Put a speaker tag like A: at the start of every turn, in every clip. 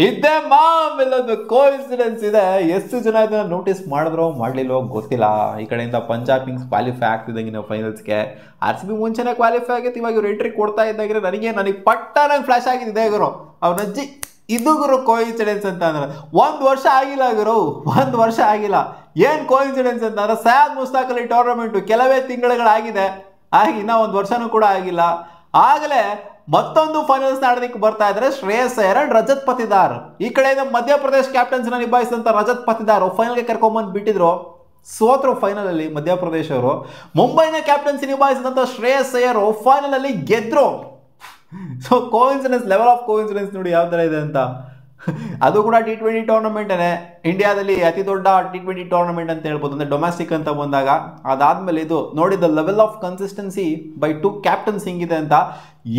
A: ಇದ್ದೇ ಮಾಮ್ ಇಲ್ಲೊಂದು ಕೋಇನ್ಸಿಡೆನ್ಸ್ ಇದೆ. ಎಷ್ಟು ಜನ ಇದನ್ನ ನೋಟಿಸ್ ಮಾಡಿದ್ರೋ ಮಾಡ್ಲಿಲ್ವೋ ಗೊತ್ತಿಲ್ಲ. ಈ ಕಡೆಯಿಂದ ಪಂಜಾಬ್ ಕಿಂಗ್ಸ್ ಕ್ವಾಲಿಫೈ ಆಗ್ತಿದ್ದಂಗೆ ಫೈನಲ್ಸ್ಗೆ RCB ಮುಂಚೆನೆ ಕ್ವಾಲಿಫೈ ಆಗಿತ್ತು. ಇವಾಗ ಇವ್ರು ಎಂಟ್ರಿ ಕೊಡ್ತಾ ಇದ್ದಾಗಿರೋ ನನಗೆ ಪಟ್ಟಾನಂಗೆ ಫ್ಲಾಶ್ ಆಗಿದ್ದೆ ಗುರು ಅವನಜ್ಜಿ. ಇದು ಗುರು ಕೋಇನ್ಸಿಡೆನ್ಸ್ ಅಂತ ಅಂದ್ರೆ 1 ವರ್ಷ ಆಗಿಲ್ಲ ಗುರು, 1 ವರ್ಷ ಆಗಿಲ್ಲ. ಏನ್ ಕೋಇನ್ಸಿಡೆನ್ಸ್ ಅಂತ ಅಂದ್ರೆ ಸಯ್ಯದ್ ಮುಸ್ತಾಕ್ ಅಲಿ ಟೂರ್ನಮೆಂಟು ಕೆಲವೇ ತಿಂಗಳುಗಳಾಗಿದೆ, ಇನ್ನ 1 ವರ್ಷನೂ ಕೂಡ ಆಗಿಲ್ಲ. ಆಗಲೇ ಮತ್ತೊಂದು ಫೈನಲ್ಸ್ ಆಡೋದಕ್ಕೆ ಬರ್ತಾ ಇದ್ರೆ ಶ್ರೇಯಸ್ ಅಯ್ಯರ್ ಅಂಡ್ ರಜತ್ ಪತಿದಾರ್. ಈ ಕಡೆಯಿಂದ ಮಧ್ಯಪ್ರದೇಶ್ ಕ್ಯಾಪ್ಟನ್ಸಿನ ನಿಭಾಯಿಸಿದಂತ ರಜತ್ ಪತಿದಾರ್ ಫೈನಲ್ಗೆ ಕರ್ಕೊಂಡ್ಬಂದು ಬಿಟ್ಟಿದ್ರು, ಸೋತ್ರು ಫೈನಲ್ ಅಲ್ಲಿ ಮಧ್ಯಪ್ರದೇಶ್ ಅವರು. ಮುಂಬೈನ ಕ್ಯಾಪ್ಟನ್ಸಿ ನಿಭಾಯಿಸಿದಂತ ಶ್ರೇಯಸ್ ಅಯ್ಯರ್ ಫೈನಲ್ ಅಲ್ಲಿ ಗೆದ್ರು. So coincidence, level of coincidence ನೋಡಿ ಯಾವ ತರ ಇದೆ ಅಂತ. ಅದು ಕೂಡ T20 ಟೂರ್ನಮೆಂಟೇ, ಇಂಡಿಯಾದಲ್ಲಿ ಅತಿ ದೊಡ್ಡ T20 ಟೂರ್ನಮೆಂಟ್ ಅಂತ ಹೇಳ್ಬೋದು, ಅಂದ್ರೆ ಡೊಮೆಸ್ಟಿಕ್ ಅಂತ ಬಂದಾಗ. ಅದಾದ್ಮೇಲೆ ಇದು ನೋಡಿ the level of consistency by 2 captains ಹಿಂಗಿದೆ ಅಂತ.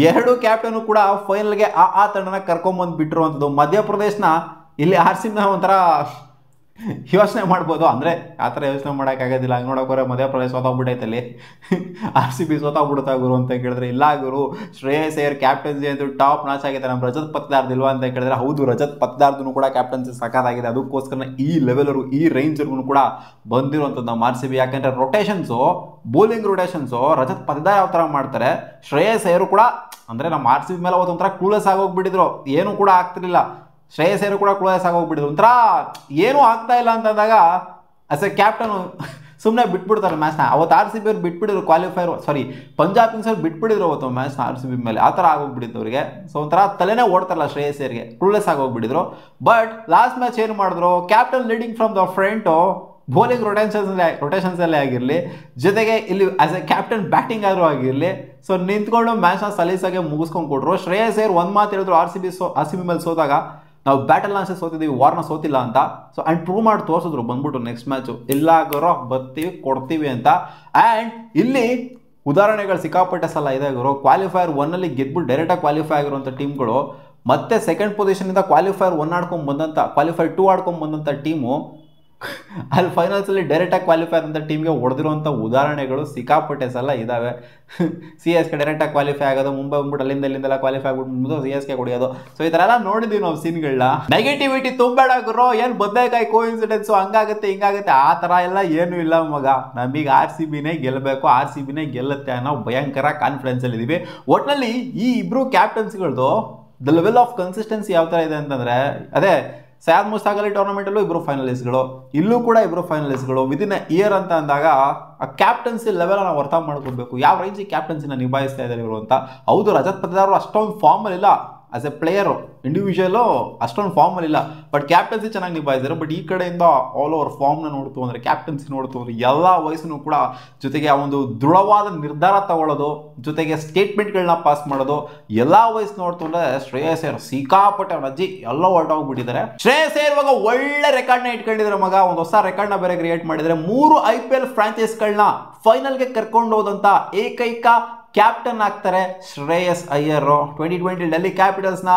A: 2 ಕ್ಯಾಪ್ಟನ್ ಕೂಡ ಫೈನಲ್ಗೆ ಆ ತಂಡನ ಕರ್ಕೊಂಡ್ಬಂದು ಬಿಟ್ಟಿರುವಂಥದ್ದು. ಮಧ್ಯಪ್ರದೇಶನ ಇಲ್ಲಿ RCB ಒಂಥರ ಯೋಚನೆ ಮಾಡ್ಬೋದು, ಅಂದರೆ ಆ ಥರ ಯೋಚನೆ ಮಾಡೋಕ್ಕಾಗೋದಿಲ್ಲ. ಹಂಗೆ ನೋಡೋಕೆ ಮಧ್ಯಪ್ರದೇಶ ಸೋತೋಗ್ಬಿಟ್ಟೈತೆ ಅಲ್ಲಿ, RCB ಸೋತೋಗ್ಬಿಡುತ್ತಾ ಗುರು ಅಂತ ಕೇಳಿದ್ರೆ ಇಲ್ಲ ಗುರು, ಶ್ರೇಯಸ್ ಅಯ್ಯರ್ ಕ್ಯಾಪ್ಟನ್ಸಿ ಅಂತೂ ಟಾಪ್ ನಾಚ್ ಆಗಿದೆ. ನಮ್ಮ ರಜತ್ ಪತಿದಾರ್ದಿಲ್ವಾ ಅಂತ ಕೇಳಿದ್ರೆ ಹೌದು, ರಜತ್ ಪತಿದಾರ್ದು ಕೂಡ ಕ್ಯಾಪ್ಟನ್ಸಿ ಸಖತ್ತಾಗಿದೆ. ಅದಕ್ಕೋಸ್ಕರ ಈ ಲೆವೆಲ್ವರೆಗೂ ಈ ರೇಂಜ್ವರೆಗೂ ಕೂಡ ಬಂದಿರುವಂಥದ್ದು ನಮ್ಮ RCB. ಯಾಕಂದರೆ ರೊಟೇಷನ್ಸು, ಬೌಲಿಂಗ್ ರೊಟೇಷನ್ಸು ರಜತ್ ಪತಿದಾರ್ ಯಾವ ಥರ ಮಾಡ್ತಾರೆ, ಶ್ರೇಯಸ್ ಅಯ್ಯರು ಕೂಡ ಅಂದರೆ ನಮ್ಮ RCB ಮೇಲೆ ಒಂಥರ ಕ್ಲೂಲೆಸ್ ಆಗೋಗ್ಬಿಟ್ಟಿದ್ರು, ಏನೂ ಕೂಡ ಆಗ್ತಿರ್ಲಿಲ್ಲ. ಶ್ರೇಯಸ್ ಅಯ್ಯರ್ ಕೂಡ ಕ್ಲೋಸ್ ಆಗೋಗ್ಬಿಟ್ಟಿದ್ರು, ಒಂಥರ ಏನೂ ಆಗ್ತಾ ಇಲ್ಲ ಅಂತಂದಾಗ ಆಸ್ ಎ ಕ್ಯಾಪ್ಟನ್ ಸುಮ್ಮನೆ ಬಿಟ್ಬಿಡ್ತಾರೆ ಮ್ಯಾಚ್ನ. ಅವತ್ತು RCB ಅವ್ರು ಬಿಟ್ಬಿಟ್ಟಿದ್ರು ಪಂಜಾಬ್ ಕಿಂಗ್ಸ್ ಅವ್ರು ಬಿಟ್ಬಿಟ್ಟಿದ್ರು ಅವತ್ತು ಮ್ಯಾಚ್ನ RCB ಮೇಲೆ. ಆ ಥರ ಆಗೋಗ್ಬಿಟ್ಟಿತ್ತು ಅವರಿಗೆ. ಸೊ ಒಂಥರ ತಲೆನೇ ಓಡ್ತಾರಲ್ಲ ಶ್ರೇಯಸ್ ಅಯ್ಯರ್ಗೆ, ಕ್ಲೂಲೆಸ್ ಆಗೋಗ್ಬಿಟ್ಟಿದ್ರು. ಬಟ್ ಲಾಸ್ಟ್ ಮ್ಯಾಚ್ ಏನು ಮಾಡಿದ್ರು, captain leading from the front, bowling ರೊಟೇಷನ್ಸಲ್ಲೇ ಆಗಿರಲಿ, ಜೊತೆಗೆ ಇಲ್ಲಿ ಆಸ್ ಎ ಕ್ಯಾಪ್ಟನ್ ಬ್ಯಾಟಿಂಗ್ ಆದರೂ ಆಗಿರಲಿ, ಸೊ ನಿಂತ್ಕೊಂಡು ಮ್ಯಾಚ್ನ ಸಲೀಸಾಗೆ ಮುಗಿಸ್ಕೊಂಡು ಕೊಟ್ಟರು. ಶ್ರೇಯಸ್ ಅಯ್ಯರ್ ಒಂದು ಮಾತು ಹೇಳಿದ್ರು RCB ಮೇಲೆ ಸೋತಾಗ, ನಾವು ಬ್ಯಾಟಲ್ ಲಾನ್ಸೇ ಸೋತಿದ್ದೀವಿ, ವಾರ್ನ ಸೋತಿಲ್ಲ ಅಂತ. ಸೊ ಆ್ಯಂಡ್ ಪ್ರೂವ್ ಮಾಡಿ ತೋರಿಸಿದ್ರು ಬಂದ್ಬಿಟ್ಟು ನೆಕ್ಸ್ಟ್ ಮ್ಯಾಚು, ಎಲ್ಲಾಗರೋ ಬರ್ತೀವಿ ಕೊಡ್ತೀವಿ ಅಂತ. ಆ್ಯಂಡ್ ಇಲ್ಲಿ ಉದಾಹರಣೆಗಳು ಸಿಕ್ಕಾಪಟ್ಟೆ ಸಲ ಇದೆ ಗುರು. ಕ್ವಾಲಿಫೈಯರ್ 1 ಗೆದ್ಬಿಟ್ಟು ಡೈರೆಕ್ಟಾಗಿ ಕ್ವಾಲಿಫೈ ಆಗಿರುವಂಥ ಟೀಮ್ಗಳು ಮತ್ತೆ ಸೆಕೆಂಡ್ ಪೊಸಿಷನಿಂದ ಕ್ವಾಲಿಫೈಯರ್ 1 ಆಡ್ಕೊಂಡು ಬಂದಂಥ, ಕ್ವಾಲಿಫೈರ್ 2 ಆಡ್ಕೊಂಡು ಬಂದಂಥ ಟೀಮು ಅಲ್ಲಿ ಫೈನಲ್ಸಲ್ಲಿ ಡೈರೆಕ್ಟಾಗಿ ಕ್ವಾಲಿಫೈ ಆದಂಥ ಟೀಮ್ಗೆ ಹೊಡೆದಿರುವಂಥ ಉದಾಹರಣೆಗಳು ಸಿಕ್ಕಾಪಟ್ಟೆ ಸಲ ಇದ್ದಾವೆ. CSK ಡೈರೆಕ್ಟಾಗಿ ಕ್ವಾಲಿಫೈ ಆಗೋದು, ಮುಂಬೈ ಬಂದ್ಬಿಟ್ಟು ಅಲ್ಲಿಂದೆಲ್ಲ ಕ್ವಾಲಿಫೈ ಆಗ್ಬಿಟ್ಟು CSK ಹೊಡೆಯೋದು. ಸೊ ಈ ಥರ ಎಲ್ಲ ನೋಡಿದ್ದೀವಿ ನಾವು ಸೀನ್ಗಳನ್ನ. ನೆಗೆಟಿವಿಟಿ ತುಂಬಬೇಡ ಗುರು, ಏನು ಬದನೇಕಾಯಿ ಕೋಇನ್ಸಿಡೆನ್ಸು ಹಂಗಾಗುತ್ತೆ ಹಿಂಗಾಗುತ್ತೆ ಆ ಥರ ಎಲ್ಲ ಏನೂ ಇಲ್ಲ ಮಗ. ನಮಗೆ RCBನೇ ಗೆಲ್ಲಬೇಕು, RCBನೇ ಗೆಲ್ಲುತ್ತೆ ಅನ್ನೋ ಭಯಂಕರ ಕಾನ್ಫಿಡೆನ್ಸಲ್ಲಿ ಇದ್ದೀವಿ. ಒಟ್ಟಿನಲ್ಲಿ ಈ ಇಬ್ಬರು ಕ್ಯಾಪ್ಟನ್ಸಿಗಳದ್ದು ದ ಲೆವೆಲ್ ಆಫ್ ಕನ್ಸಿಸ್ಟೆನ್ಸಿ ಯಾವ ಥರ ಇದೆ ಅಂತಂದರೆ, ಅದೇ ಸಯ್ಯದ್ ಮುಸ್ತಾಕ್ ಅಲಿ ಟೂರ್ನಮೆಂಟಲ್ಲೂ ಇಬ್ಬರು ಫೈನಲಿಸ್ಟ್ಗಳು, ಇಲ್ಲೂ ಕೂಡ ಇಬ್ಬರು ಫೈನಲಿಸ್ಟ್ಗಳು ವಿದಿನ್ ಇಯರ್ ಅಂತ ಅಂದಾಗ ಆ ಕ್ಯಾಪ್ಟನ್ಸಿ ಲೆವೆಲ್ ನಾವು ಅರ್ಥ ಮಾಡ್ಕೊಬೇಕು, ಯಾವ ರೇಂಜಿಗೆ ಕ್ಯಾಪ್ಟನ್ಸಿನ ನಿಭಾಯಿಸ್ತಾ ಇದ್ದಾರೆ ಇವರು ಅಂತ. ಹೌದು, ರಜತ್ ಪತಿದಾರ್ ಅಷ್ಟೊಂದು ಫಾರ್ಮಲ್ಲಿ ಇಲ್ಲ, ಆಸ್ ಎ ಪ್ಲೇಯರು ಇಂಡಿವಿಜುವಲು ಅಷ್ಟೊಂದು ಫಾರ್ಮಲ್ಲಿ ಇಲ್ಲ, ಬಟ್ ಕ್ಯಾಪ್ಟನ್ಸಿ ಚೆನ್ನಾಗಿ ನಿಭಾಯಿಸಿದ್ದಾರೆ. ಬಟ್ ಈ ಕಡೆಯಿಂದ ಆಲ್ ಓವರ್ ಫಾರ್ಮ್ನ ನೋಡ್ತು ಅಂದರೆ, ಕ್ಯಾಪ್ಟನ್ಸಿ ನೋಡ್ತು ಅಂದರೆ ಎಲ್ಲ ವಯಸ್ಸನ್ನು ಕೂಡ, ಜೊತೆಗೆ ಆ ಒಂದು ದೃಢವಾದ ನಿರ್ಧಾರ ತಗೊಳ್ಳೋದು, ಜೊತೆಗೆ ಸ್ಟೇಟ್ಮೆಂಟ್ಗಳನ್ನ ಪಾಸ್ ಮಾಡೋದು, ಎಲ್ಲ ವಯಸ್ಸು ನೋಡ್ತು ಅಂದರೆ ಶ್ರೇಯಸ್ ಅಯ್ಯರ್ ಸಿಕ್ಕಾಪಟ್ಟೆ ಅಜ್ಜಿ ಎಲ್ಲ ಹೊರಟೋಗ್ಬಿಟ್ಟಿದ್ದಾರೆ. ಶ್ರೇಯಸ್ ಅಯ್ಯರ್ ಇವಾಗ ಒಳ್ಳೆ ರೆಕಾರ್ಡ್ನ ಇಟ್ಕೊಂಡಿದ್ದಾರೆ ಮಗ, ಒಂದು ಹೊಸ ರೆಕಾರ್ಡ್ನ ಬೇರೆ ಕ್ರಿಯೇಟ್ ಮಾಡಿದರೆ. 3 IPL ಫ್ರಾಂಚೈಸ್ಗಳನ್ನ ಫೈನಲ್ಗೆ ಕರ್ಕೊಂಡು ಹೋದಂಥ ಏಕೈಕ ಕ್ಯಾಪ್ಟನ್ ಆಗ್ತಾರೆ ಶ್ರೇಯಸ್ ಅಯ್ಯರ್. 2020 ಡೆಲ್ಲಿ ಕ್ಯಾಪಿಟಲ್ಸ್ನ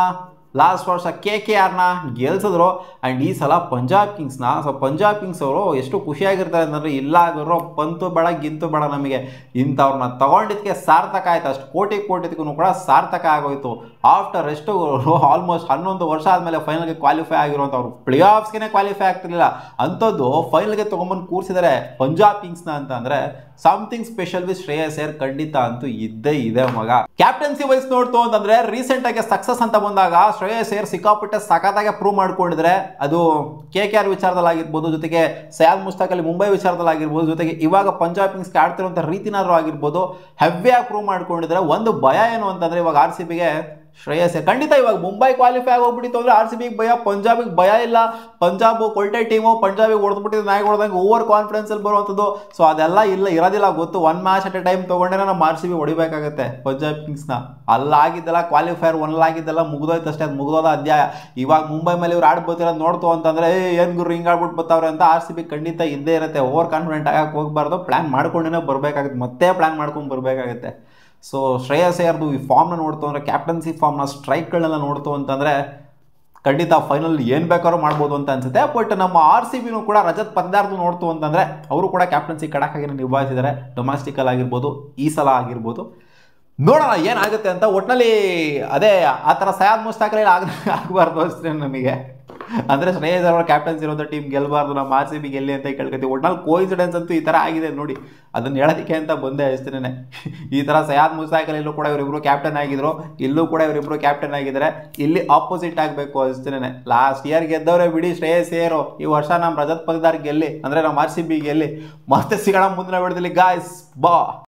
A: ಲಾಸ್ಟ್ ವರ್ಷ KKRನ ಗೆಲ್ಸಿದ್ರು. ಆ್ಯಂಡ್ ಈ ಸಲ ಪಂಜಾಬ್ ಕಿಂಗ್ಸ್ನ. ಸೊ ಪಂಜಾಬ್ ಕಿಂಗ್ಸ್ ಅವರು ಎಷ್ಟು ಖುಷಿಯಾಗಿರ್ತಾರೆ ಅಂತಂದರೆ, ಇಲ್ಲ ಆಗಿರೋ ಪಂತು ಬೇಡ ಗಿಂತು ಬೇಡ, ನಮಗೆ ಇಂಥವ್ರನ್ನ ತಗೊಂಡಿದ್ದಕ್ಕೆ ಸಾರ್ಥಕ ಆಯ್ತು, ಅಷ್ಟು ಕೋಟಿಗೂ ಕೂಡ ಸಾರ್ಥಕ ಆಗೋಯ್ತು. ಆಫ್ಟರ್ ಎಷ್ಟು ಆಲ್ಮೋಸ್ಟ್ 11 ವರ್ಷ ಆದಮೇಲೆ ಫೈನಲ್ಗೆ ಕ್ವಾಲಿಫೈ ಆಗಿರುವಂಥವ್ರು, ಪ್ಲೇ ಆಫ್ಸ್ಗೆ ಕ್ವಾಲಿಫೈ ಆಗ್ತಿರ್ಲಿಲ್ಲ ಅಂಥದ್ದು ಫೈನಲ್ಗೆ ತೊಗೊಂಬಂದು ಕೂರಿಸಿದ್ದಾರೆ ಪಂಜಾಬ್ ಕಿಂಗ್ಸ್ನ ಅಂತ ಅಂದರೆ something special with Shreyas Iyer ಖಂಡಿತ ಅಂತೂ ಇದ್ದೇ ಇದೆ ಮಗ. ಕ್ಯಾಪ್ಟನ್ಸಿ ವೈಸ್ ನೋಡ್ತು ಅಂತಂದ್ರೆ ರೀಸೆಂಟ್ ಆಗಿ ಸಕ್ಸಸ್ ಅಂತ ಬಂದಾಗ ಶ್ರೇಯಸ್ ಅಯ್ಯರ್ ಸಿಕ್ಕಾಪಟ್ಟೆ ಸಖತ್ತಾಗಿ ಪ್ರೂವ್ ಮಾಡ್ಕೊಂಡಿದ್ರೆ, ಅದು KKR ವಿಚಾರದಲ್ಲಿ ಆಗಿರ್ಬೋದು, ಜೊತೆಗೆ ಸಯ್ಯದ್ ಮುಸ್ತಾಕ್ ಅಲಿ ಮುಂಬೈ ವಿಚಾರದಲ್ಲಿ ಆಗಿರ್ಬೋದು, ಜೊತೆಗೆ ಇವಾಗ ಪಂಜಾಬ್ ಕಿಂಗ್ಸ್ಗೆ ಆಡ್ತಿರುವಂಥ ರೀತಿನಾದ್ರೂ ಆಗಿರ್ಬೋದು, ಹೆವಿಯಾಗಿ ಪ್ರೂವ್ ಮಾಡ್ಕೊಂಡಿದ್ರೆ. ಒಂದು ಭಯ ಏನು ಅಂತಂದ್ರೆ, ಇವಾಗ RCBಗೆ ಶ್ರೇಯಸ್ ಅಯ್ಯರ್ ಖಂಡಿತ ಇವಾಗ ಮುಂಬೈ ಕ್ವಾಲಿಫೈ ಆಗೋಗ್ಬಿಟ್ಟಿತ್ತು ಅಂದರೆ RCBಗೆ ಭಯ, ಪಂಜಾಬಿಗೆ ಭಯ ಇಲ್ಲ. ಪಂಜಾಬ್ ಕೊಲ್ಟೆ ಟೀಮು, ಪಂಜಾಬಿಗೆ ಹೊಡೆದ್ಬಿಟ್ಟಿದ್ದು ನಾಯಿ ಹೊಡೆದಂಗೆ ಓವರ್ ಕಾನ್ಫಿಡೆನ್ಸಲ್ಲಿ ಬರುವಂಥದ್ದು. ಸೊ ಅದೆಲ್ಲ ಇರೋದಿಲ್ಲ ಗೊತ್ತು. 1 ಮ್ಯಾಚ್ ಅಟ್ ಎ ಟೈಮ್ ತೊಗೊಂಡ್ರೆ ನಮ್ಮ RCB ಹೊಡಿಬೇಕಾಗತ್ತೆ ಪಂಜಾಬ್ ಕಿಂಗ್ಸ್ನ. ಅಲ್ಲಾಗಿದ್ದೆಲ್ಲ ಕ್ವಾಲಿಫೈರ್ 1 ಮುಗಿದೋಯ್ತು ಅಷ್ಟೇ, ಅದು ಮುಗಿದೋದ ಅಧ್ಯಾಯ. ಇವಾಗ ಮುಂಬೈ ಮೇಲೆ ಇವ್ರು ಆಡ್ಬೋತಿರೋದು ನೋಡ್ತು ಅಂತಂದರೆ, ಏನು ಗುರು ಹಿಂಗೆ ಆಡ್ಬಿಟ್ಟು ಬರ್ತಾವ್ರೆ ಅಂತ RCB ಖಂಡಿತ ಇದ್ದೇ ಇರುತ್ತೆ. ಓವರ್ ಕಾನ್ಫಿಡೆಂಟ್ ಆಗಕ್ಕೆ ಹೋಗಬಾರ್ದು, ಪ್ಲ್ಯಾನ್ ಮಾಡ್ಕೊಂಡೇ ಬರಬೇಕಾಗುತ್ತೆ, ಮತ್ತೆ ಪ್ಲ್ಯಾನ್ ಮಾಡ್ಕೊಂಡು ಬರಬೇಕಾಗುತ್ತೆ. ಸೊ ಶ್ರೇಯಸ್ ಅಯ್ಯರ್ದು ಈ ಫಾರ್ಮ್ನ ನೋಡ್ತು ಅಂದರೆ, ಕ್ಯಾಪ್ಟನ್ಸಿ ಫಾರ್ಮ್ನ ಸ್ಟ್ರೈಕ್ಗಳನ್ನೆಲ್ಲ ನೋಡ್ತು ಅಂತಂದರೆ ಖಂಡಿತ ಫೈನಲ್ ಏನು ಬೇಕಾದ್ರೂ ಮಾಡ್ಬೋದು ಅಂತ ಅನ್ಸುತ್ತೆ. ಬಟ್ ನಮ್ಮ RCBನೂ ಕೂಡ ರಜತ್ ಪತಿದಾರ್ದು ನೋಡ್ತು ಅಂತಂದರೆ ಅವರು ಕೂಡ ಕ್ಯಾಪ್ಟನ್ಸಿ ಕಡಕಾಗಿ ನಿಭಾಯಿಸಿದ್ದಾರೆ, ಡೊಮೆಸ್ಟಿಕಲ್ ಆಗಿರ್ಬೋದು, ಈ ಸಲ ಆಗಿರ್ಬೋದು. ನೋಡೋಣ ಏನಾಗುತ್ತೆ ಅಂತ. ಒಟ್ಟಿನಲ್ಲಿ ಅದೇ ಆ ಥರ ಸಯಾದ್ ಮುಸ್ತಾಕಲ್ಲಿ ಆಗಬಾರ್ದು ಅಷ್ಟೇ ನಮಗೆ. ಅಂದರೆ ಶ್ರೇಯಸ್ ಅವರ ಕ್ಯಾಪ್ಟನ್ಸಿ ಇರೋಂಥ ಟೀಮ್ ಗೆಲ್ಲಬಾರ್ದು, ನಮ್ಮ ಆರ್ ಸಿ ಬಿ ಗೆಲ್ಲಿ ಅಂತ ಕೇಳ್ಕೊತೀವಿ. ಒಟ್ನಲ್ಲಿ ಕೋಇನ್ಸಿಡೆನ್ಸ್ ಅಂತೂ ಈ ಥರ ಆಗಿದೆ ನೋಡಿ, ಅದನ್ನು ಹೇಳೋದಕ್ಕೆ ಅಂತ ಬಂದೆ ಅಷ್ಟೇ. ಈ ಥರ ಸಯಾದ್ ಮುಸ್ತಾಕಲ್ ಇಲ್ಲೂ ಕೂಡ ಇವರಿಬ್ಬರು ಕ್ಯಾಪ್ಟನ್ ಆಗಿದ್ರು, ಇಲ್ಲೂ ಕೂಡ ಇವರಿಬ್ಬರು ಕ್ಯಾಪ್ಟನ್ ಆಗಿದ್ದಾರೆ. ಇಲ್ಲಿ ಆಪೋಸಿಟ್ ಆಗಬೇಕು ಅಷ್ಟೇ. ಲಾಸ್ಟ್ ಇಯರ್ ಗೆದ್ದವರೇ ಬಿಡಿ ಶ್ರೇಯಸ್ ಅಯ್ಯರ್, ಈ ವರ್ಷ ನಮ್ಮ ರಜತ್ ಪದದಾರ್ ಗೆಲ್ಲಿ, ಅಂದರೆ ನಮ್ಮ ಆರ್ ಸಿ ಬಿ ಗೆಲ್ಲಿ. ಮತ್ತೆ ಸಿಗೋಣ ಮುಂದಿನ ವಿಡಿಯೋದಲ್ಲಿ ಗಾಯ್ಸ್, ಬಾ.